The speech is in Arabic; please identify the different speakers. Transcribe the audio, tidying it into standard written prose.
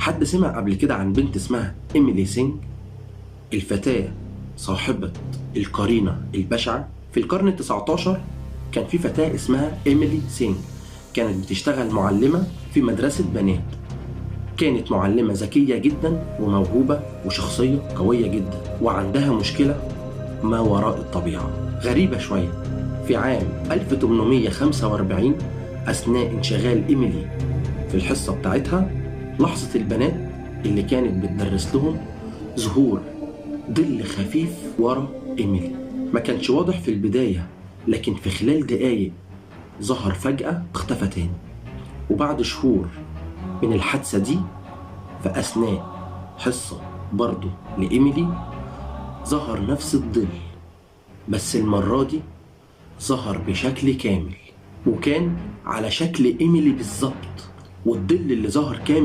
Speaker 1: حد سمع قبل كده عن بنت اسمها إيميلي سينج؟ الفتاة صاحبة القرينة البشعة. في القرن ال19 كان في فتاة اسمها إيميلي سينج، كانت بتشتغل معلمة في مدرسة بنات. كانت معلمة ذكية جدا وموهوبة وشخصية قوية جدا، وعندها مشكلة ما وراء الطبيعة غريبة شوية. في عام 1845 أثناء انشغال إيميلي في الحصة بتاعتها، لاحظت البنات اللي كانت بتدرس لهم ظهور ظل خفيف ورا إيميلي. ما كانش واضح في البداية، لكن في خلال دقايق ظهر فجأة اختفى تاني. وبعد شهور من الحادثة دي، في أثناء حصة برضو لإيميلي، ظهر نفس الظل، بس المرة دي ظهر بشكل كامل، وكان على شكل إيميلي بالظبط. والظل اللي ظهر كامل